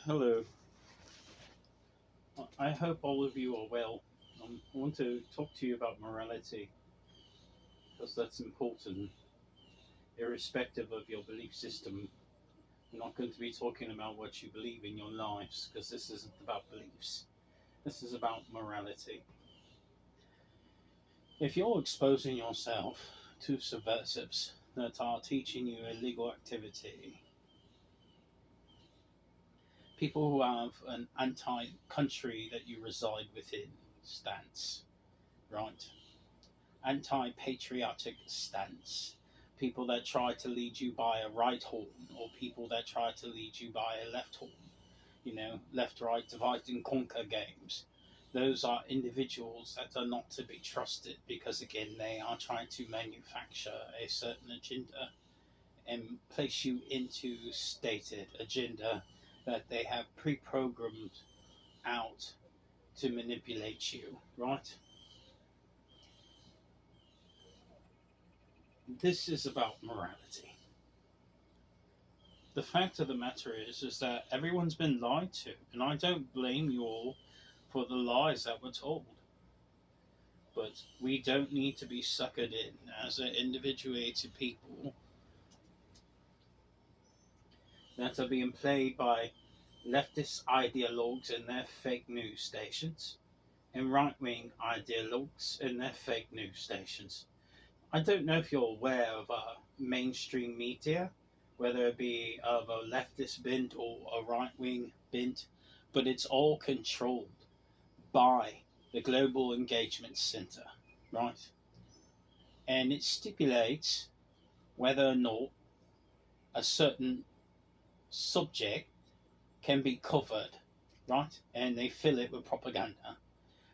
Hello. I hope all of you are well. I want to talk to you about morality because that's important, irrespective of your belief system. I'm not going to be talking about what you believe in your lives because this isn't about beliefs. This is about morality. If you're exposing yourself to subversives that are teaching you illegal activity, people who have an anti country that you reside within stance, right? Anti patriotic stance, people that try to lead you by a right horn, or people that try to lead you by a left horn, left right divide and conquer games. Those are individuals that are not to be trusted because, again, they are trying to manufacture a certain agenda and place you into stated agenda that they have pre programmed out to manipulate you, right? This is about morality. The fact of the matter is that everyone's been lied to, and I don't blame you all for the lies that were told. But we don't need to be suckered in as an individuated people that are being played by leftist ideologues and their fake news stations and right wing ideologues and their fake news stations. I don't know if you're aware of mainstream media, whether it be of a leftist bent or a right wing bent, but it's all controlled by the Global Engagement Center, right? And it stipulates whether or not a certain subject can be covered, right? And they fill it with propaganda.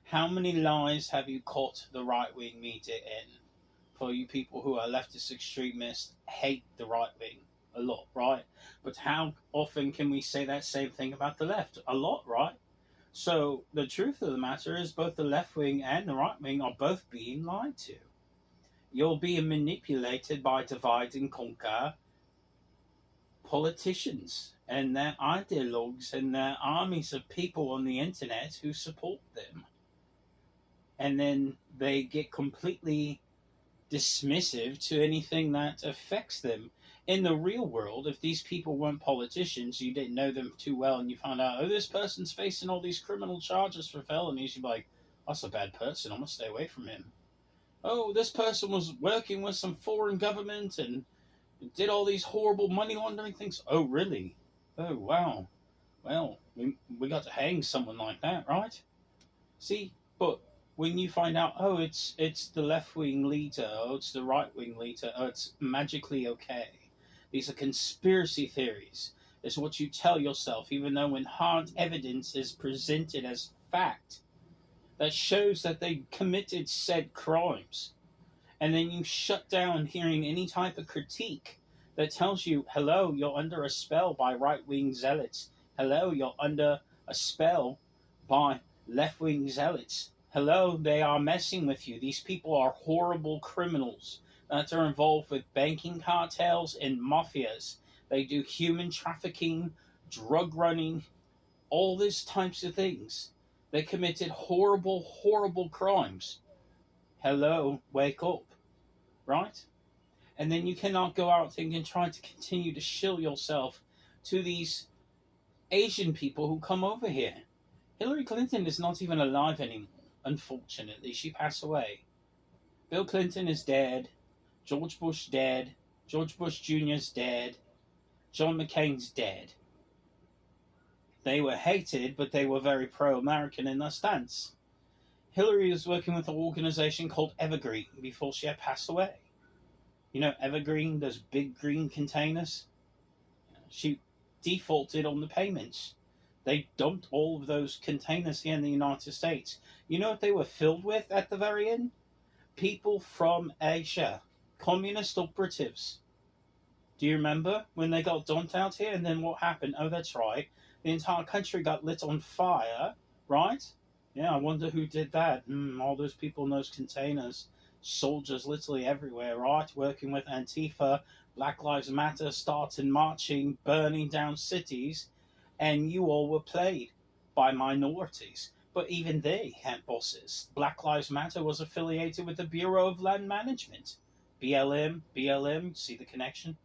How many lies have you caught the right wing media in? For you people who are leftist extremists, hate the right wing a lot, right? But how often can we say that same thing about the left? A lot, right? So the truth of the matter is both the left wing and the right wing are both being lied to. You're being manipulated by divide and conquer politicians and their ideologues and their armies of people on the internet who support them. And then they get completely dismissive to anything that affects them. In the real world, if these people weren't politicians, you didn't know them too well, and you found out, oh, this person's facing all these criminal charges for felonies, you'd be like, that's a bad person, I'm going to stay away from him. Oh, this person was working with some foreign government and did all these horrible money laundering things. Oh, really? Oh, wow. Well, we got to hang someone like that, right? See, but when you find out, oh, it's the left wing leader, oh, it's the right wing leader, oh, it's magically okay. These are conspiracy theories. It's what you tell yourself, even though when hard evidence is presented as fact that shows that they committed said crimes, and then you shut down hearing any type of critique that tells you, hello, you're under a spell by right wing zealots. Hello, you're under a spell by left wing zealots. Hello, they are messing with you. These people are horrible criminals that are involved with banking cartels and mafias. They do human trafficking, drug running, all these types of things. They committed horrible, horrible crimes. Hello, wake up, right? And then you cannot go out and try to continue to shill yourself to these Asian people who come over here. Hillary Clinton is not even alive anymore. Unfortunately, she passed away. Bill Clinton is dead. George Bush dead. George Bush Jr. is dead. John McCain's dead. They were hated, but they were very pro-American in their stance. Hillary was working with an organization called Evergreen before she had passed away. You know, Evergreen, those big green containers? She defaulted on the payments. They dumped all of those containers here in the United States. You know what they were filled with at the very end? People from Asia. Communist operatives. Do you remember when they got dumped out here? And then what happened? Oh, that's right. The entire country got lit on fire, right? Yeah, I wonder who did that. All those people in those containers. Soldiers literally everywhere, right? Working with Antifa, Black Lives Matter, starting marching, burning down cities. and you all were played by minorities. But even they had bosses. Black Lives Matter was affiliated with the Bureau of Land Management. BLM, see the connection?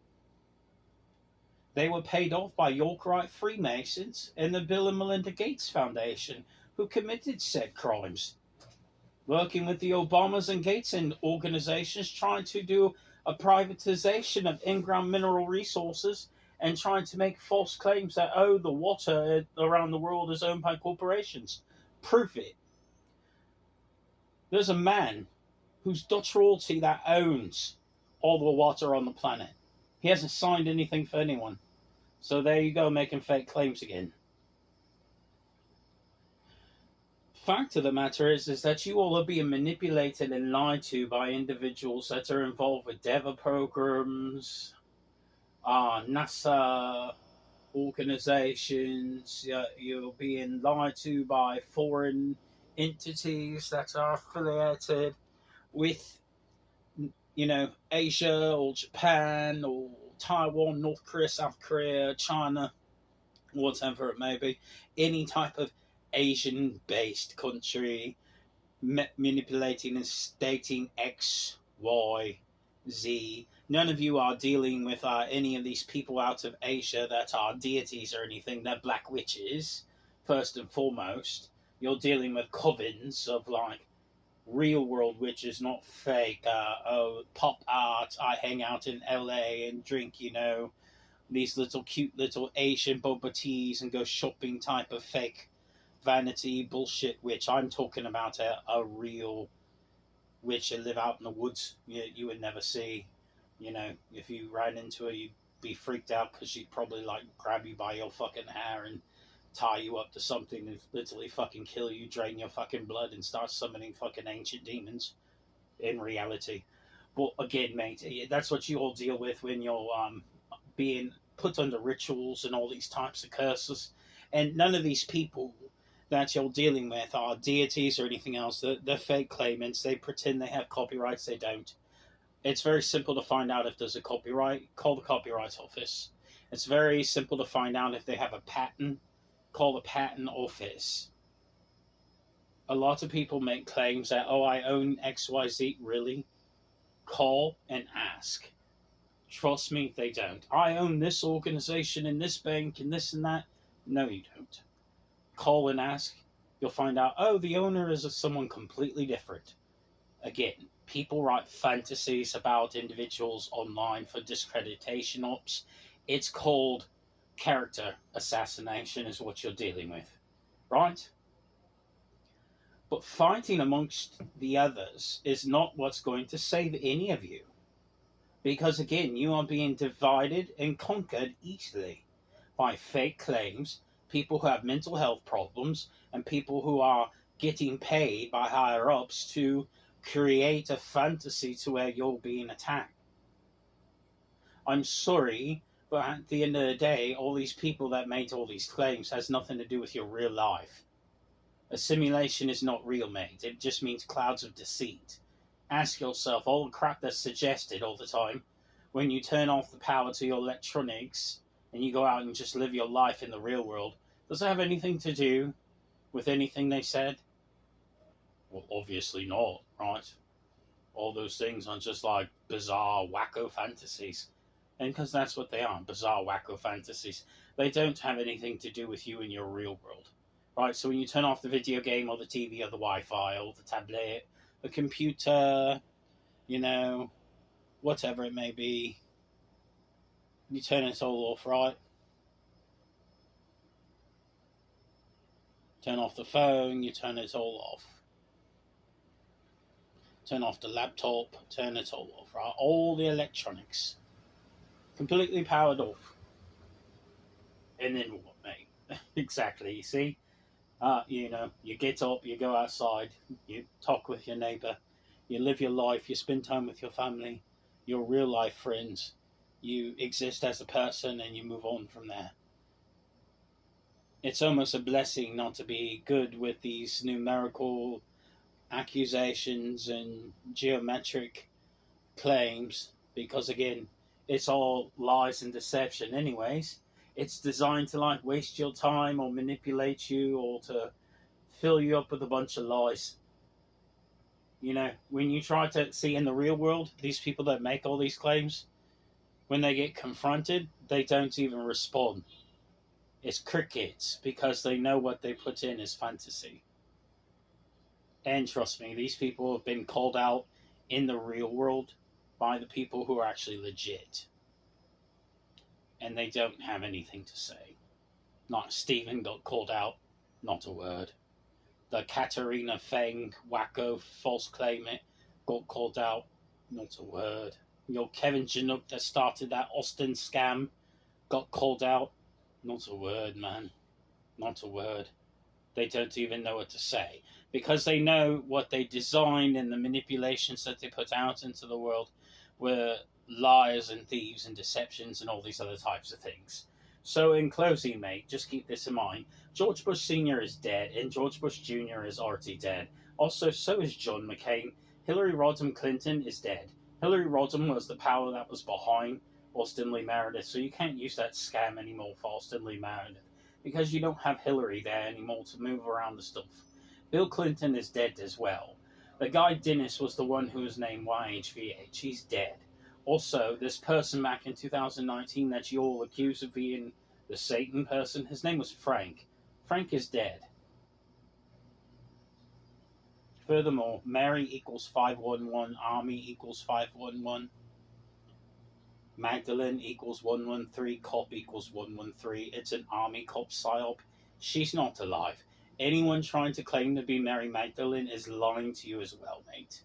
They were paid off by Yorkite Freemasons and the Bill and Melinda Gates Foundation, who committed said crimes. Working with the Obamas and Gates and organizations trying to do a privatization of in-ground mineral resources and trying to make false claims that, oh, the water around the world is owned by corporations. Prove it. There's a man who's Dutch royalty that owns all the water on the planet. He hasn't signed anything for anyone. So there you go, making fake claims again. Fact of the matter is that you all are being manipulated and lied to by individuals that are involved with DEVA programs, NASA organizations. You're being lied to by foreign entities that are affiliated with, Asia or Japan or Taiwan, North Korea, South Korea, China, whatever it may be, any type of Asian-based country manipulating and stating X, Y, Z. None of you are dealing with any of these people out of Asia that are deities or anything. They're black witches, first and foremost. You're dealing with covens of real world witches, not fake. Pop art. I hang out in LA and drink, these little cute little Asian boba teas and go shopping type of fake vanity bullshit witch. I'm talking about a real witch that live out in the woods. You would never see. If you ran into her, you'd be freaked out because she'd probably grab you by your fucking hair and tie you up to something and literally fucking kill you, drain your fucking blood, and start summoning fucking ancient demons in reality. But again, mate, that's what you all deal with when you're being put under rituals and all these types of curses. And none of these people that you're dealing with are deities or anything else. They're fake claimants. They pretend they have copyrights. They don't. It's very simple to find out if there's a copyright. Call the copyright office. It's very simple to find out if they have a patent. Call the patent office. A lot of people make claims that, oh, I own XYZ. Really? Call and ask. Trust me, they don't. I own this organization and this bank and this and that. No, you don't. Call and ask. You'll find out, oh, the owner is someone completely different. Again, people write fantasies about individuals online for discreditation ops. It's called character assassination is what you're dealing with, right? But fighting amongst the others is not what's going to save any of you. Because again, you are being divided and conquered easily by fake claims, people who have mental health problems, and people who are getting paid by higher ups to create a fantasy to where you're being attacked. I'm sorry, but at the end of the day, all these people that made all these claims has nothing to do with your real life. A simulation is not real, mate. It just means clouds of deceit. Ask yourself, all the crap that's suggested all the time, when you turn off the power to your electronics and you go out and just live your life in the real world, does it have anything to do with anything they said? Well, obviously not, right? All those things are just bizarre, wacko fantasies. And because that's what they are, bizarre, wacko fantasies. They don't have anything to do with you in your real world. Right, so when you turn off the video game or the TV or the Wi-Fi or the tablet, the computer, whatever it may be, you turn it all off, right? Turn off the phone, you turn it all off. Turn off the laptop, turn it all off, right? All the electronics. Completely powered off. And then what, mate? Exactly, you see? You get up, you go outside, you talk with your neighbour, you live your life, you spend time with your family, your real life friends, you exist as a person and you move on from there. It's almost a blessing not to be good with these numerical accusations and geometric claims, because again, it's all lies and deception anyways. It's designed to like waste your time or manipulate you or to fill you up with a bunch of lies. You know, when you try to see in the real world, these people that make all these claims, when they get confronted, they don't even respond. It's crickets because they know what they put in is fantasy. And trust me, these people have been called out in the real world by the people who are actually legit. And they don't have anything to say. Not Stephen got called out, not a word. The Katarina Feng wacko false claimant got called out, not a word. Your Kevin Chinook that started that Austin scam got called out, not a word, man. Not a word. They don't even know what to say. Because they know what they designed and the manipulations that they put out into the world were lies and thieves and deceptions and all these other types of things. So in closing, mate, just keep this in mind. George Bush Sr. is dead and George Bush Jr. is already dead. Also, so is John McCain. Hillary Rodham Clinton is dead. Hillary Rodham was the power that was behind Austin Lee Meredith, so you can't use that scam anymore for Austin Lee Meredith because you don't have Hillary there anymore to move around the stuff. Bill Clinton is dead as well. The guy Dennis was the one who was named YHVH. He's dead. Also, this person back in 2019 that you all accused of being the Satan person, his name was Frank. Frank is dead. Furthermore, Mary equals 511, Army equals 511, Magdalene equals 113, Cop equals 113. It's an Army Cop psyop. She's not alive. Anyone trying to claim to be Mary Magdalene is lying to you as well, mate.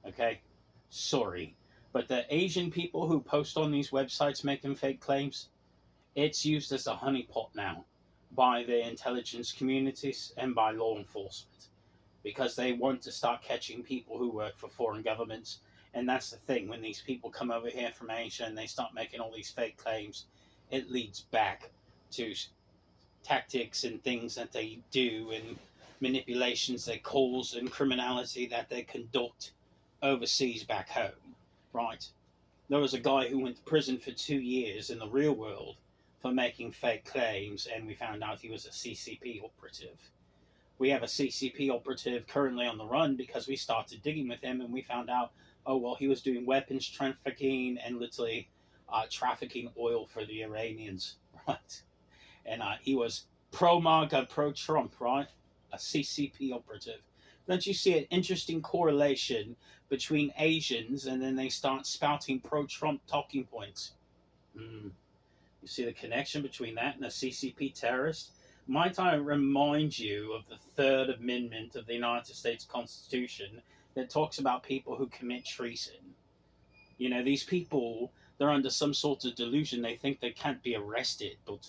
Okay? Sorry. But the Asian people who post on these websites making fake claims, it's used as a honeypot now by the intelligence communities and by law enforcement because they want to start catching people who work for foreign governments. And that's the thing, when these people come over here from Asia and they start making all these fake claims, it leads back to tactics and things that they do and manipulations they cause and criminality that they conduct overseas back home. Right. There was a guy who went to prison for 2 years in the real world for making fake claims, and we found out he was a CCP operative. We have a CCP operative currently on the run because we started digging with him and we found out, oh, well, he was doing weapons trafficking and literally trafficking oil for the Iranians, right? And he was pro-MAGA, pro-Trump, right? A CCP operative. Don't you see an interesting correlation between Asians and then they start spouting pro-Trump talking points? You see the connection between that and a CCP terrorist? Might I remind you of the Third Amendment of the United States Constitution that talks about people who commit treason? You know, these people, they're under some sort of delusion. They think they can't be arrested, but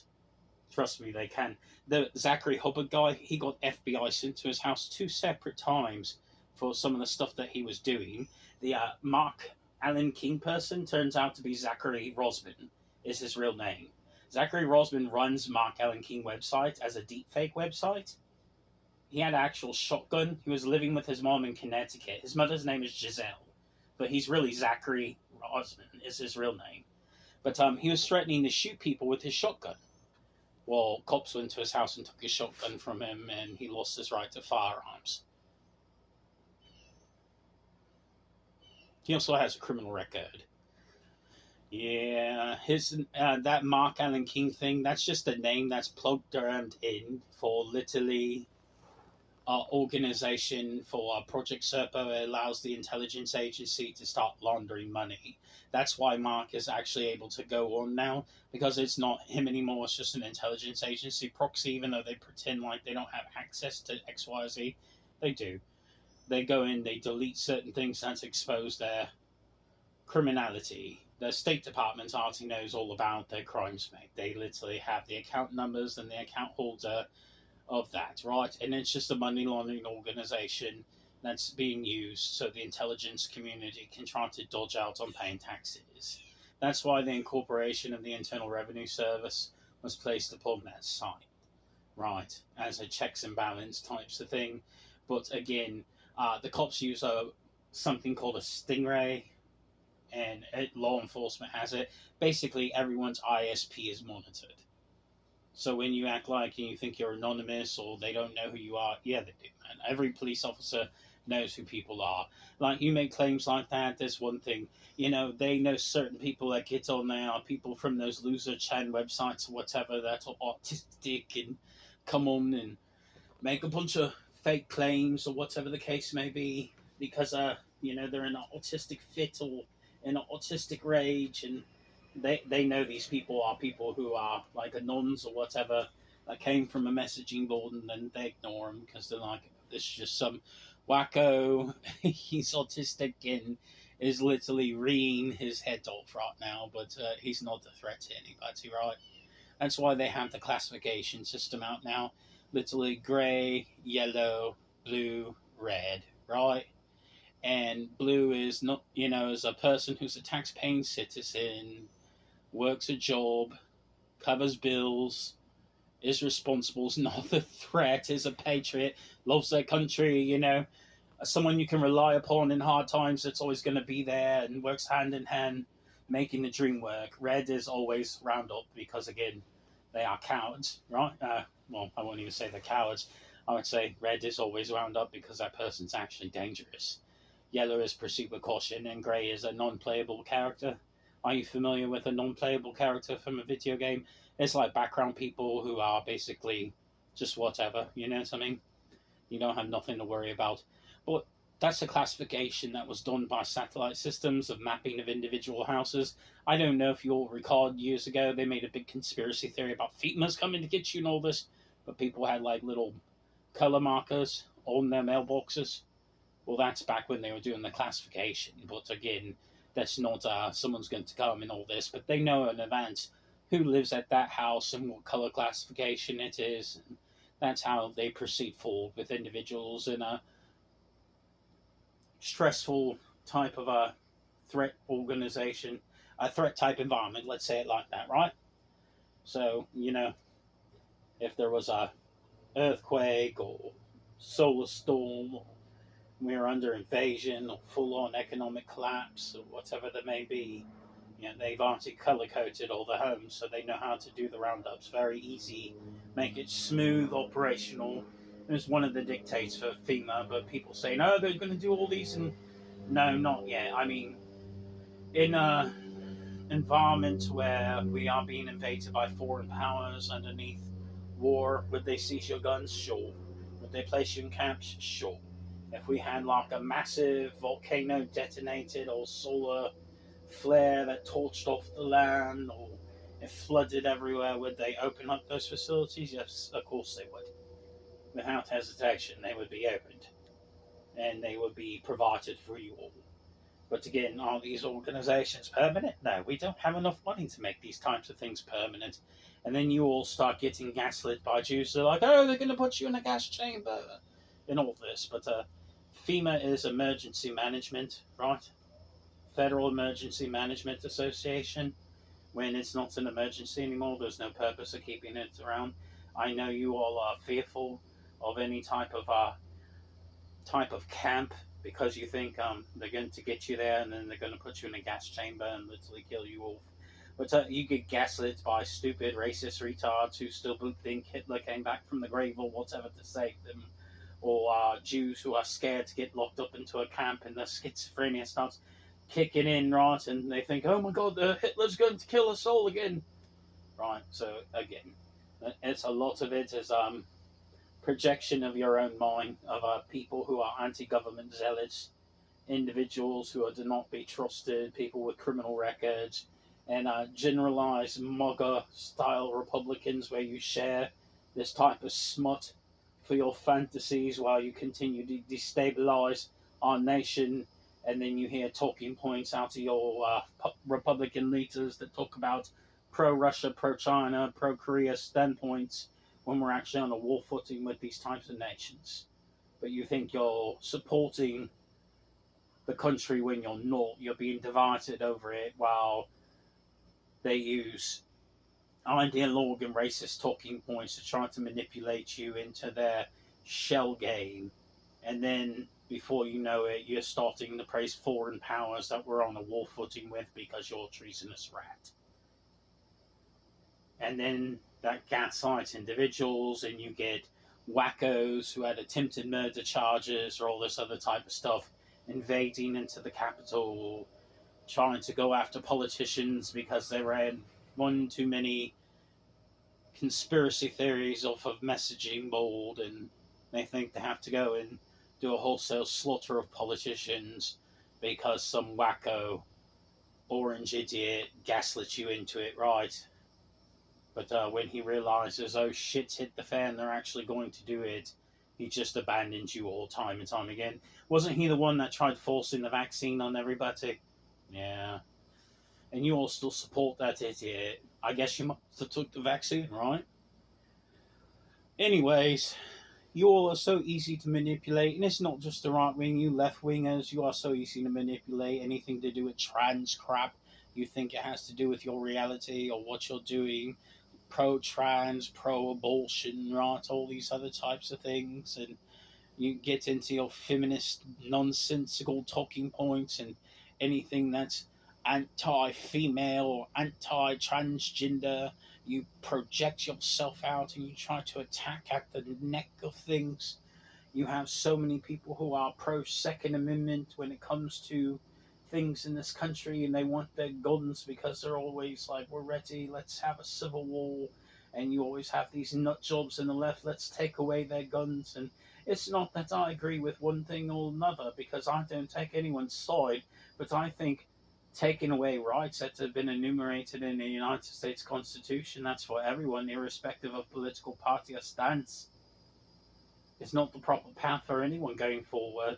trust me, they can. The Zachary Hubbard guy, he got FBI sent to his house 2 separate times for some of the stuff that he was doing. The Mark Allen King person turns out to be Zachary Rosman, is his real name. Zachary Rosman runs Mark Allen King website as a deepfake website. He had an actual shotgun. He was living with his mom in Connecticut. His mother's name is Giselle, but he's really Zachary Rosman is his real name. But he was threatening to shoot people with his shotgun. Well, cops went to his house and took his shotgun from him, and he lost his right to firearms. He also has a criminal record. Yeah, his that Mark Allen King thing, that's just a name that's plugged around in for literally organization for Project Serpo. It allows the intelligence agency to start laundering money. That's why Mark is actually able to go on now, because it's not him anymore. It's just an intelligence agency proxy, even though they pretend like they don't have access to XYZ. They do. They go in, they delete certain things that expose their criminality. The State Department already knows all about their crimes, mate. They literally have the account numbers and the account holder of that, right? And it's just a money laundering organization that's being used so the intelligence community can try to dodge out on paying taxes. That's why the incorporation of the Internal Revenue Service was placed upon that site, right? As a checks and balance types of thing. But again, the cops use something called a Stingray, and law enforcement has it. Basically, everyone's ISP is monitored. So when you act like and you think you're anonymous or they don't know who you are, yeah, they do, man. Every police officer knows who people are. Like you make claims like that, there's one thing. They know certain people that get on there are people from those loser chan websites or whatever that are autistic and come on and make a bunch of fake claims or whatever the case may be because they're in an autistic fit or in an autistic rage, and they know these people are people who are like anons or whatever that came from a messaging board, and then they ignore them because they're like, this is just some wacko. He's autistic and is literally reeing his head off right now, but he's not a threat to anybody, right? That's why they have the classification system out now. Literally gray, yellow, blue, red, right? And blue is not, as a person who's a tax-paying citizen, works a job, covers bills, is responsible, is not a threat, is a patriot, loves their country, someone you can rely upon in hard times that's always going to be there and works hand in hand making the dream work. Red is always round up because, again, they are cowards, right? Well, I won't even say they're cowards. I would say red is always wound up because that person's actually dangerous. Yellow is proceed with caution, and grey is a non-playable character. Are you familiar with a non-playable character from a video game? It's like background people who are basically just whatever, you know what I mean? You don't have nothing to worry about. But that's a classification that was done by satellite systems of mapping of individual houses. I don't know if you'll recall years ago, they made a big conspiracy theory about FEMA's coming to get you and all this, but people had like little color markers on their mailboxes. Well, that's back when they were doing the classification. But again, that's not someone's going to come and all this, but they know in advance who lives at that house and what color classification it is. And that's how they proceed forward with individuals in a stressful type of a threat organization, a threat type environment, let's say it like that, right? So, if there was a earthquake or solar storm, or we are under invasion or full-on economic collapse or whatever there may be, they've already color-coded all the homes, so they know how to do the roundups very easy, make it smooth, operational. It was one of the dictates for FEMA, but people say, no, they're going to do all these, and no, not yet. I mean, in a environment where we are being invaded by foreign powers underneath war, would they seize your guns? Sure. Would they place you in camps? Sure. If we had like a massive volcano detonated or solar flare that torched off the land or it flooded everywhere, would they open up those facilities? Yes, of course they would. Without hesitation, they would be opened and they would be provided for you all. But again, are these organizations permanent? No, we don't have enough money to make these types of things permanent. And then you all start getting gaslit by Jews. They're like, oh, they're going to put you in a gas chamber and all this. But FEMA is emergency management, right? Federal Emergency Management Association. When it's not an emergency anymore, there's no purpose of keeping it around. I know you all are fearful of any type of camp because you think they're going to get you there and then they're going to put you in a gas chamber and literally kill you all. But you get gaslit by stupid racist retards who still think Hitler came back from the grave or whatever to save them, or Jews who are scared to get locked up into a camp and their schizophrenia starts kicking in, right? And they think, oh my God, Hitler's going to kill us all again, right? So again, it's a lot of it is projection of your own mind of people who are anti-government zealots, individuals who are to not be trusted, people with criminal records, and generalized MAGA-style Republicans where you share this type of smut for your fantasies while you continue to destabilize our nation. And then you hear talking points out of your Republican leaders that talk about pro-Russia, pro-China, pro-Korea standpoints when we're actually on a war footing with these types of nations. But you think you're supporting the country when you're not. You're being divided over it while they use ideologue and racist talking points to try to manipulate you into their shell game. And then before you know it, you're starting to praise foreign powers that we're on a war footing with because you're a treasonous rat. And then that gaslights individuals, and you get wackos who had attempted murder charges or all this other type of stuff invading into the Capitol, trying to go after politicians because they ran one too many conspiracy theories off of messaging board, and they think they have to go and do a wholesale slaughter of politicians because some wacko orange idiot gaslit you into it, right? But when he realizes, oh, shit's hit the fan, they're actually going to do it, he just abandons you all time and time again. Wasn't he the one that tried forcing the vaccine on everybody? Yeah. And you all still support that idiot. I guess you must have took the vaccine, right? Anyways, you all are so easy to manipulate, and it's not just the right wing, you left wingers, you are so easy to manipulate. Anything to do with trans crap, you think it has to do with your reality or what you're doing. Pro-trans, pro-abortion, right? All these other types of things, and you get into your feminist nonsensical talking points and anything that's anti-female or anti-transgender. You project yourself out and you try to attack at the neck of things. You have so many people who are pro-Second Amendment when it comes to things in this country, and they want their guns because they're always like, we're ready, let's have a civil war. And you always have these nut jobs in the left, let's take away their guns. And it's not that I agree with one thing or another, because I don't take anyone's side, but I think taking away rights that have been enumerated in the United States Constitution, that's for everyone, irrespective of political party or stance, is not the proper path for anyone going forward.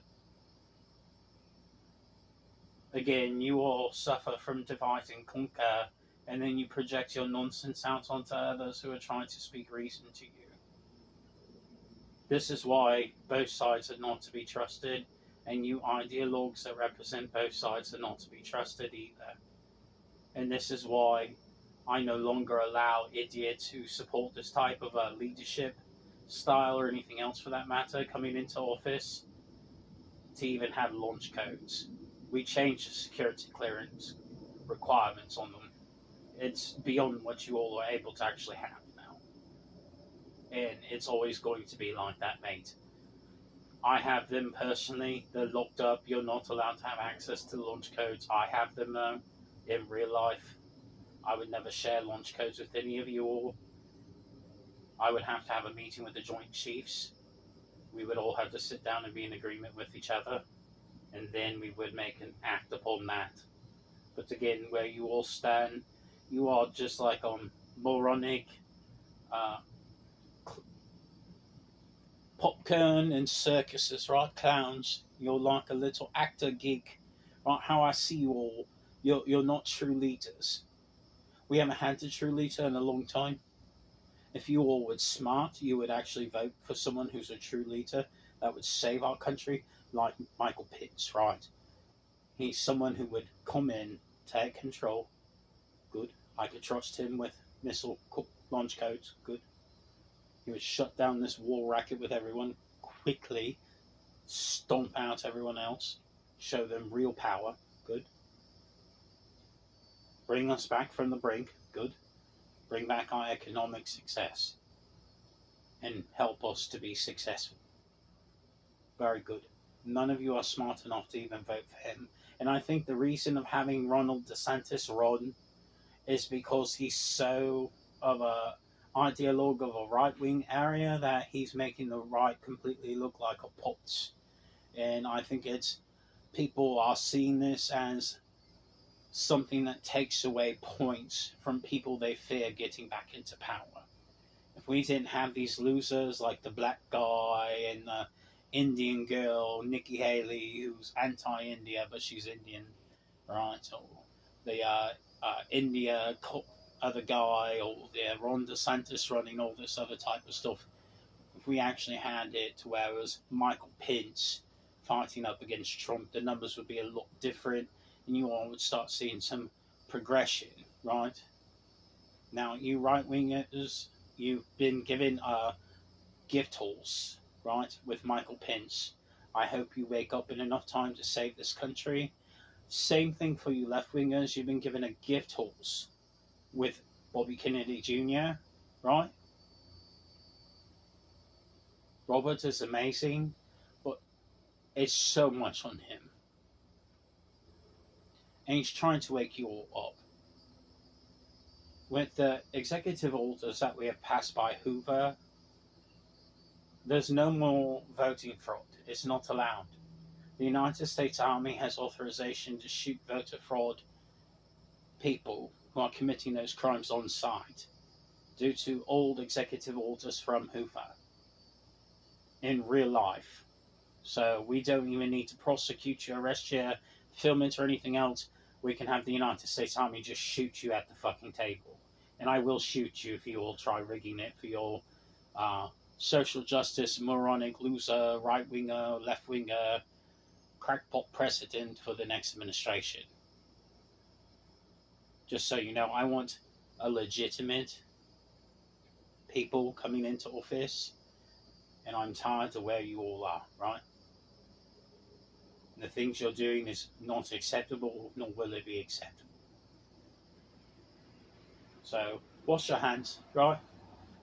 Again, you all suffer from divide and conquer, and then you project your nonsense out onto others who are trying to speak reason to you. This is why both sides are not to be trusted, and you ideologues that represent both sides are not to be trusted either. And this is why I no longer allow idiots who support this type of leadership style or anything else for that matter coming into office to even have launch codes. We changed the security clearance requirements on them. It's beyond what you all are able to actually have now. And it's always going to be like that, mate. I have them personally. They're locked up. You're not allowed to have access to launch codes. I have them though, in real life. I would never share launch codes with any of you all. I would have to have a meeting with the Joint Chiefs. We would all have to sit down and be in agreement with each other, and then we would make an act upon that. But again, where you all stand, you are just like moronic popcorn and circuses, right? Clowns. You're like a little actor gig, right? How I see you all, you're not true leaders. We haven't had a true leader in a long time. If you all were smart, you would actually vote for someone who's a true leader that would save our country, like Michael Pitts, right? He's someone who would come in, take control. Good. I could trust him with missile launch codes. Good. He would shut down this war racket with everyone quickly, stomp out everyone else, show them real power. Good. Bring us back from the brink. Good. Bring back our economic success and help us to be successful. Very good. None of you are smart enough to even vote for him. And I think the reason of having Ronald DeSantis run is because he's so of a ideologue of a right-wing area that he's making the right completely look like a putz. And I think it's people are seeing this as something that takes away points from people they fear getting back into power. If we didn't have these losers like the black guy and the Indian girl, Nikki Haley, who's anti-India, but she's Indian, right? Or the India other guy, or the Ron DeSantis running all this other type of stuff. If we actually had it to where it was Michael Pence fighting up against Trump, the numbers would be a lot different, and you all would start seeing some progression, right? Now, you right-wingers, you've been given gift horse, right, with Michael Pence. I hope you wake up in enough time to save this country. Same thing for you left-wingers. You've been given a gift horse with Bobby Kennedy Jr. right? Robert is amazing, but it's so much on him. And he's trying to wake you all up. With the executive orders that we have passed by Hoover, there's no more voting fraud. It's not allowed. The United States Army has authorization to shoot voter fraud people who are committing those crimes on site due to old executive orders from Hoover in real life. So we don't even need to prosecute you, arrest you, film it, or anything else. We can have the United States Army just shoot you at the fucking table. And I will shoot you if you all try rigging it for your social justice, moronic, loser, right-winger, left-winger, crackpot president for the next administration. Just so you know, I want a legitimate people coming into office, and I'm tired of where you all are, right? The things you're doing is not acceptable, nor will it be acceptable. So, wash your hands, right?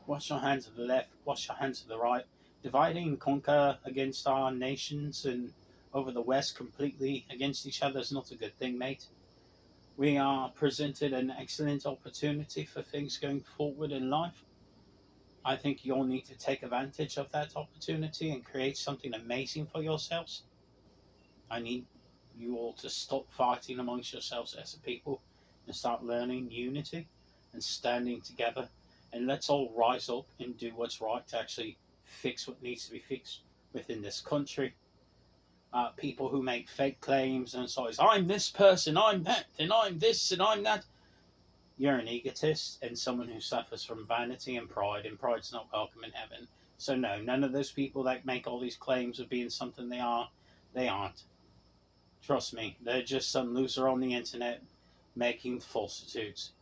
Wash your hands to the left, wash your hands to the right. Dividing and conquer against our nations and over the West completely against each other is not a good thing, mate. We are presented an excellent opportunity for things going forward in life. I think you all need to take advantage of that opportunity and create something amazing for yourselves. I need you all to stop fighting amongst yourselves as a people and start learning unity and standing together. And let's all rise up and do what's right to actually fix what needs to be fixed within this country. People who make fake claims and so I'm this person, I'm that, and I'm this, and I'm that. You're an egotist and someone who suffers from vanity and pride's not welcome in heaven. So no, none of those people that make all these claims of being something they aren't. Trust me, they're just some loser on the internet making falsehoods.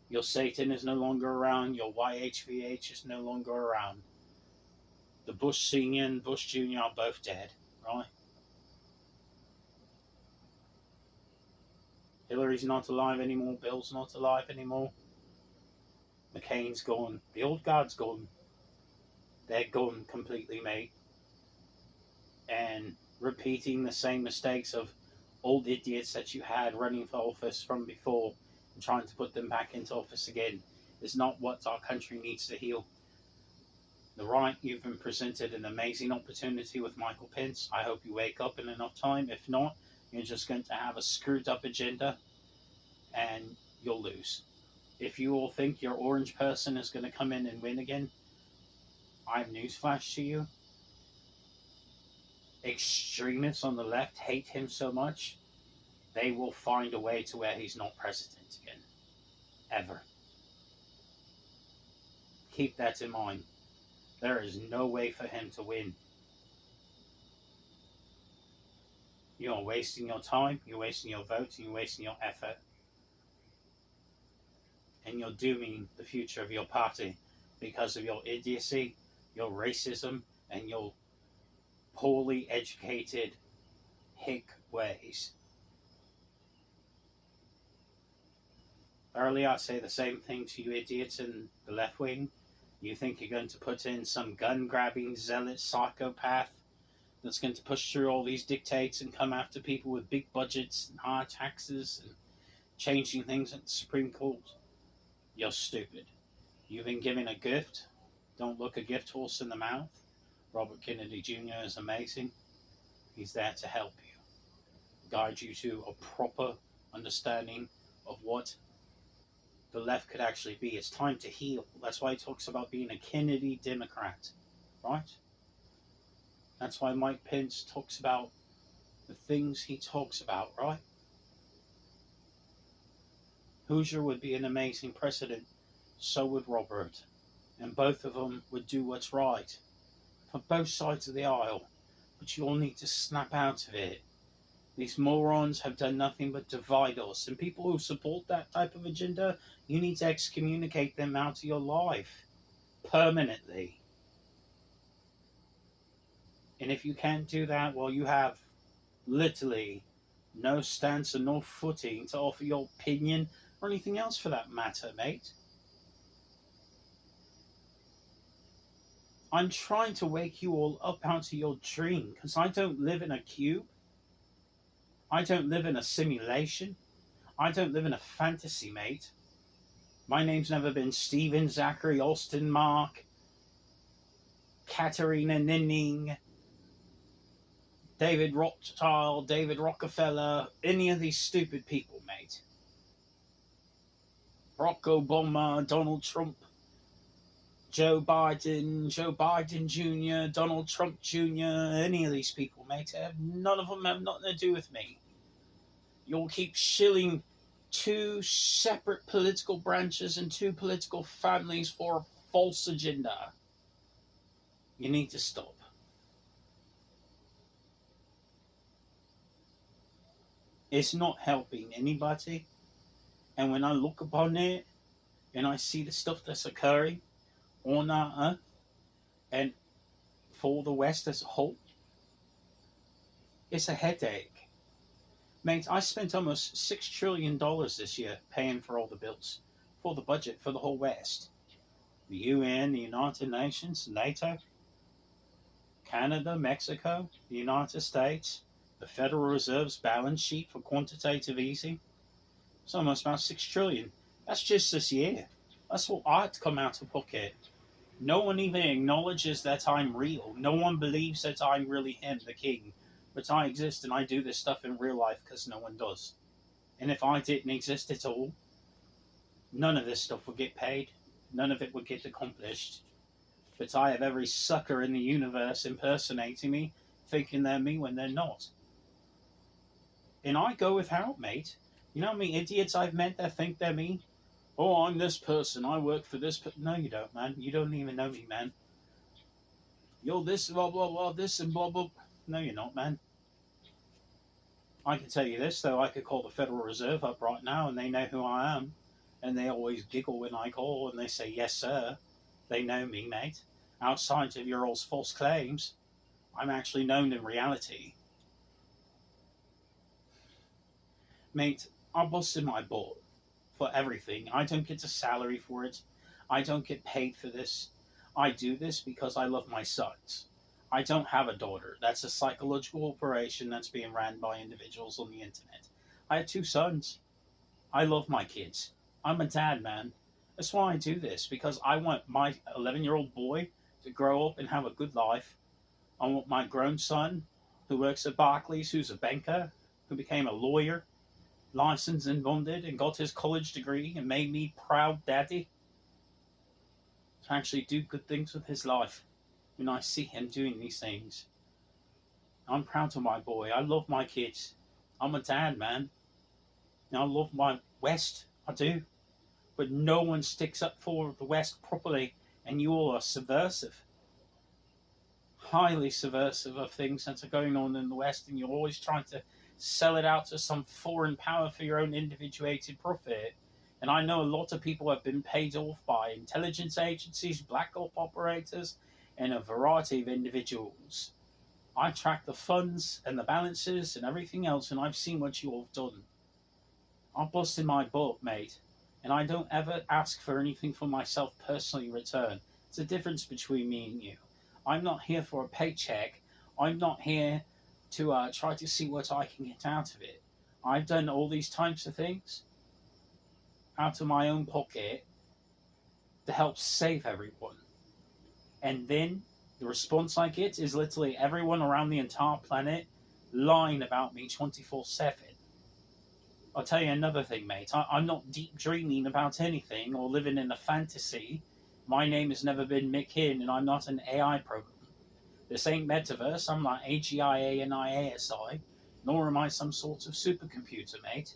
Your Satan is no longer around, your YHVH is no longer around. The Bush Senior and Bush Junior are both dead, right? Hillary's not alive anymore, Bill's not alive anymore. McCain's gone, the old guard's gone. They're gone completely, mate. And repeating the same mistakes of old idiots that you had running for office from before and trying to put them back into office again is not what our country needs to heal. The right, you've been presented an amazing opportunity with Michael Pence. I hope you wake up in enough time. If not, you're just going to have a screwed up agenda and you'll lose. If you all think your orange person is going to come in and win again, I have newsflash to you. Extremists on the left hate him so much, they will find a way to where he's not president again. Ever. Keep that in mind. There is no way for him to win. You are wasting your time, you're wasting your vote, and you're wasting your effort. And you're dooming the future of your party because of your idiocy, your racism, and your poorly educated hick ways. Earlier I say the same thing to you idiots in the left wing. You think you're going to put in some gun-grabbing zealot psychopath that's going to push through all these dictates and come after people with big budgets and high taxes and changing things at the Supreme Court? You're stupid. You've been given a gift. Don't look a gift horse in the mouth. Robert Kennedy Jr. is amazing. He's there to help you, guide you to a proper understanding of what the left could actually be. It's time to heal. That's why he talks about being a Kennedy Democrat, right? That's why Mike Pence talks about the things he talks about, right? Hoosier would be an amazing president. So would Robert. And both of them would do what's right for both sides of the aisle. But you all need to snap out of it. These morons have done nothing but divide us. And people who support that type of agenda, you need to excommunicate them out of your life. Permanently. And if you can't do that, well, you have literally no stance and no footing to offer your opinion or anything else for that matter, mate. I'm trying to wake you all up out of your dream because I don't live in a cube. I don't live in a simulation. I don't live in a fantasy, mate. My name's never been Stephen, Zachary, Austin, Mark, Katerina Ninning, David Rothschild, David Rockefeller, any of these stupid people, mate. Barack Obama, Donald Trump, Joe Biden Jr., Donald Trump Jr., any of these people, mate. None of them have nothing to do with me. You'll keep shilling two separate political branches and two political families for a false agenda. You need to stop. It's not helping anybody. And when I look upon it and I see the stuff that's occurring on our earth and for the West as a whole, it's a headache. Mate, I spent almost $6 trillion this year paying for all the bills, for the budget for the whole West. The UN, the United Nations, NATO, Canada, Mexico, the United States, the Federal Reserve's balance sheet for quantitative easing. It's almost about $6 trillion. That's just this year. That's what I had to come out of pocket. No one even acknowledges that I'm real. No one believes that I'm really him, the king. But I exist and I do this stuff in real life because no one does. And if I didn't exist at all, none of this stuff would get paid. None of it would get accomplished. But I have every sucker in the universe impersonating me, thinking they're me when they're not. And I go without, mate. You know how many idiots I've met that think they're me? Oh, I'm this person. I work for this person. No, you don't, man. You don't even know me, man. You're this, blah, blah, blah, this and blah, blah. No, you're not, man. I can tell you this, though. I could call the Federal Reserve up right now and they know who I am. And they always giggle when I call and they say, yes, sir. They know me, mate. Outside of your all's false claims, I'm actually known in reality. Mate, I busted my butt for everything. I don't get a salary for it. I don't get paid for this. I do this because I love my sons. I don't have a daughter. That's a psychological operation that's being ran by individuals on the internet. I have two sons. I love my kids. I'm a dad, man. That's why I do this, because I want my 11-year-old boy to grow up and have a good life. I want my grown son, who works at Barclays, who's a banker, who became a lawyer, licensed and bonded, and got his college degree and made me proud daddy, to actually do good things with his life when I see him doing these things. I'm proud of my boy. I love my kids. I'm a dad, man. And I love my West. I do. But no one sticks up for the West properly, and you all are subversive. Highly subversive of things that are going on in the West, and you're always trying to sell it out to some foreign power for your own individuated profit. And I know a lot of people have been paid off by intelligence agencies, black op operators, and a variety of individuals. I track the funds and the balances and everything else, and I've seen what you all have done. I'm busting my butt, mate, and I don't ever ask for anything for myself personally in return. It's the difference between me and you. I'm not here for a paycheck. I'm not here to try to see what I can get out of it. I've done all these types of things out of my own pocket to help save everyone. And then the response I get is literally everyone around the entire planet lying about me 24/7. I'll tell you another thing, mate. I'm not deep dreaming about anything or living in a fantasy. My name has never been Mick Hinn, and I'm not an AI program. This ain't Metaverse. I'm not AGI, ANI, ASI, nor am I some sort of supercomputer, mate.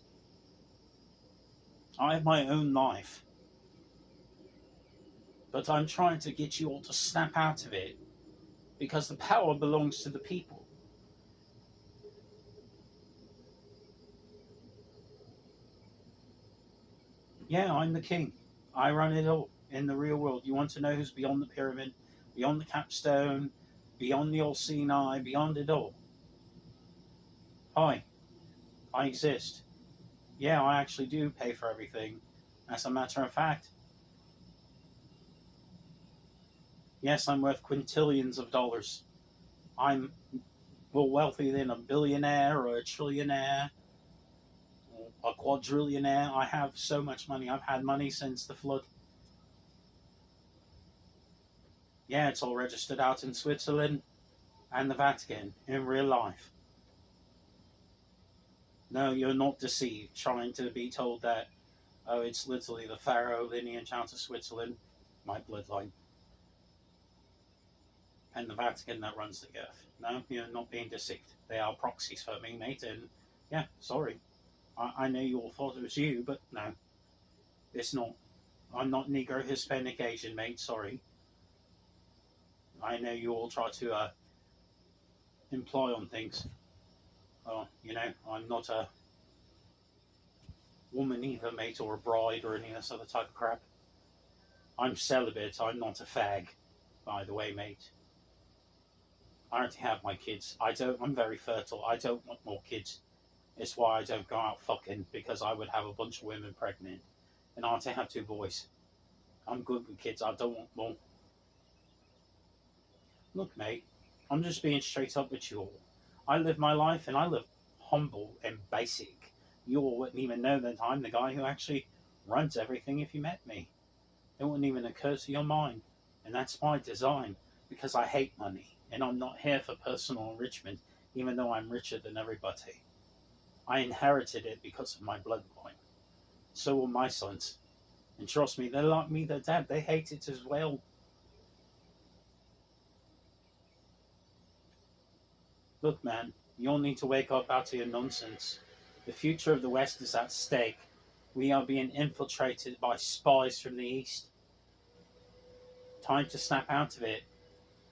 I have my own life. But I'm trying to get you all to snap out of it, because the power belongs to the people. Yeah, I'm the king. I run it all in the real world. You want to know who's beyond the pyramid, beyond the capstone, beyond the all-seeing eye, beyond it all? Hi, I exist. Yeah, I actually do pay for everything. As a matter of fact, Yes, I'm worth quintillions of dollars. I'm more wealthy than a billionaire or a trillionaire or a quadrillionaire. I have so much money. I've had money since the flood. Yeah, it's all registered out in Switzerland and the Vatican in real life. No, you're not deceived trying to be told that, oh, it's literally the Pharaoh lineage out of Switzerland, my bloodline, and the Vatican that runs the earth. No, you're not being deceived. They are proxies for me, mate, and yeah, sorry. I know you all thought it was you, but no, it's not. I'm not Negro, Hispanic, Asian, mate, sorry. I know you all try to imply on things. Oh, I'm not a woman either, mate, or a bride or any of this other type of crap. I'm celibate. I'm not a fag, by the way, mate. I already have my kids. I'm very fertile. I don't want more kids. It's why I don't go out fucking, because I would have a bunch of women pregnant. And I already have 2 boys. I'm good with kids. I don't want more. Look, mate, I'm just being straight up with you all. I live my life and I live humble and basic. You all wouldn't even know that I'm the guy who actually runs everything if you met me. It wouldn't even occur to your mind. And that's by design, because I hate money. And I'm not here for personal enrichment, even though I'm richer than everybody. I inherited it because of my bloodline. So will my sons. And trust me, they're like me, their dad. They hate it as well. Look, man, you all need to wake up out of your nonsense. The future of the West is at stake. We are being infiltrated by spies from the East. Time to snap out of it.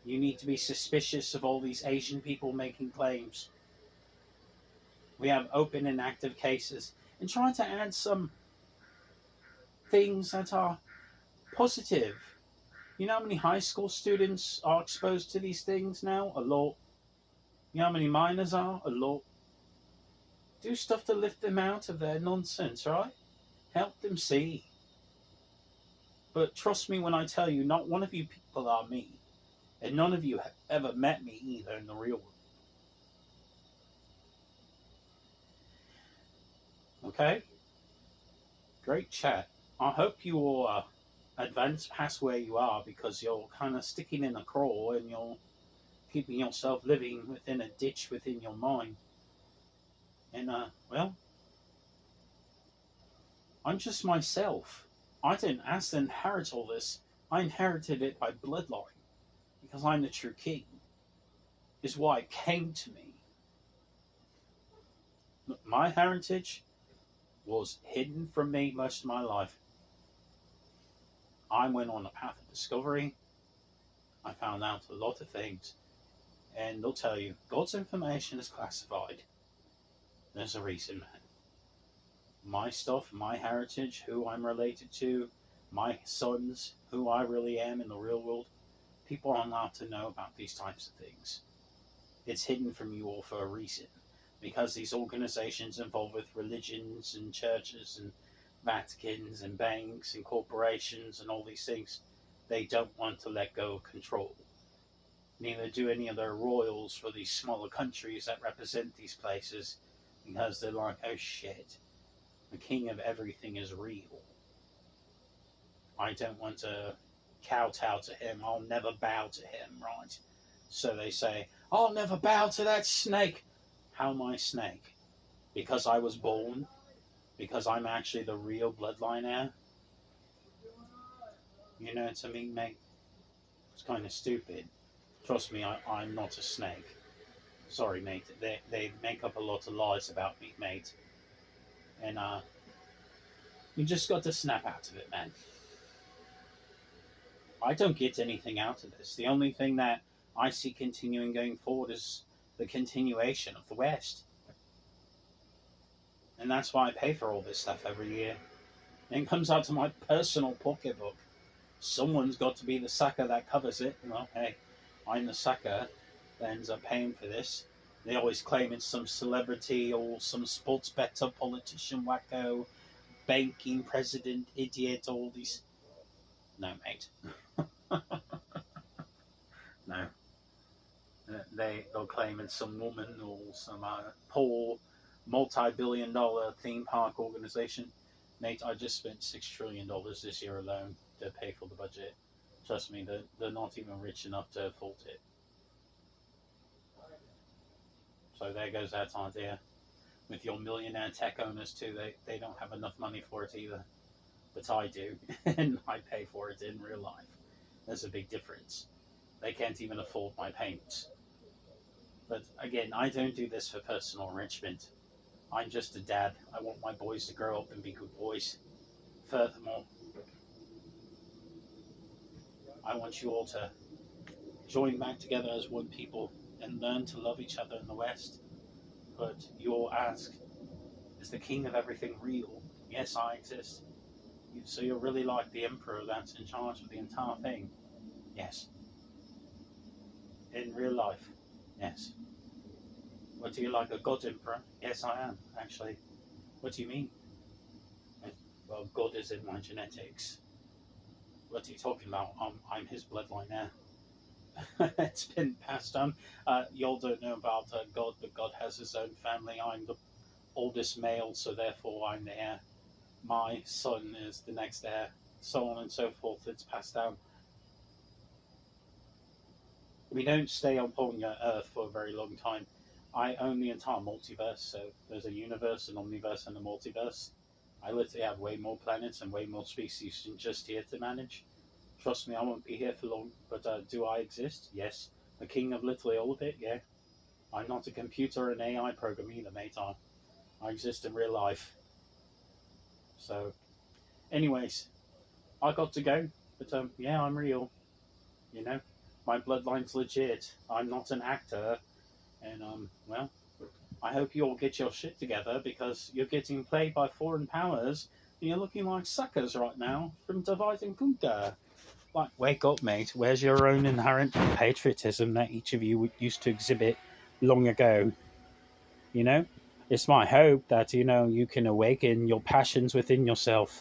You need to be suspicious of all these Asian people making claims. We have open and active cases. And trying to add some things that are positive. You know how many high school students are exposed to these things now? A lot. You know how many minors are? A lot. Do stuff to lift them out of their nonsense, right? Help them see. But trust me when I tell you, not one of you people are me. And none of you have ever met me either in the real world. Okay? Great chat. I hope you all advance past where you are, because you're kind of sticking in a crawl and you're keeping yourself living within a ditch within your mind. And, well, I'm just myself. I didn't ask to inherit all this. I inherited it by bloodline, because I'm the true king. Is why it came to me. My heritage was hidden from me most of my life. I went on a path of discovery. I found out a lot of things. And they'll tell you, God's information is classified. There's a reason, man. My stuff, my heritage, who I'm related to, my sons, who I really am in the real world, people aren't allowed to know about these types of things. It's hidden from you all for a reason. Because these organizations involved with religions and churches and Vaticans and banks and corporations and all these things, they don't want to let go of control. Neither do any of their royals for these smaller countries that represent these places, because they're like, oh shit, the king of everything is real. I don't want to kowtow to him. I'll never bow to him, right? So they say, I'll never bow to that snake. How am I a snake? Because I was born? Because I'm actually the real bloodline heir? You know what I mean, mate? It's kind of stupid. Trust me, I'm not a snake. Sorry, mate. They make up a lot of lies about me, mate. And you just got to snap out of it, man. I don't get anything out of this. The only thing that I see continuing going forward is the continuation of the West. And that's why I pay for all this stuff every year. And it comes out to my personal pocketbook. Someone's got to be the sucker that covers it. Well, hey, I'm the sucker that ends up paying for this. They always claim it's some celebrity or some sports bettor, politician, wacko, banking president, idiot, all these. No, mate. they'll claim it's some woman or some poor multi-billion-dollar theme park organization. Mate, I just spent $6 trillion this year alone to pay for the budget. Trust me, they're not even rich enough to afford it. So there goes that idea. With your millionaire tech owners too, they don't have enough money for it either. But I do, and I pay for it in real life. There's a big difference. They can't even afford my payments. But again, I don't do this for personal enrichment. I'm just a dad. I want my boys to grow up and be good boys. Furthermore, I want you all to join back together as one people and learn to love each other in the West. But you all ask, is the king of everything real? Yes, I exist. So you're really like the emperor that's in charge of the entire thing? Yes. In real life? Yes. What, do you like a god emperor? Yes, I am, actually. What do you mean? Well, God is in my genetics. What are you talking about? I'm his bloodline now. It's been passed on. Y'all don't know about God, but God has his own family. I'm the oldest male, so therefore I'm the heir. My son is the next heir, so on and so forth. It's passed down. We don't stay on planet Earth for a very long time. I own the entire multiverse, so there's a universe, an omniverse, and a multiverse. I literally have way more planets and way more species than just here to manage. Trust me, I won't be here for long, but do I exist? Yes. The king of literally all of it? Yeah. I'm not a computer or an AI program either, mate. I exist in real life. So, anyways, I got to go, but yeah, I'm real. You know, my bloodline's legit. I'm not an actor, and well, I hope you all get your shit together because you're getting played by foreign powers, and you're looking like suckers right now from Divide and Conquer. Like, wake up, mate. Where's your own inherent patriotism that each of you used to exhibit long ago? You know, it's my hope that you can awaken your passions within yourself.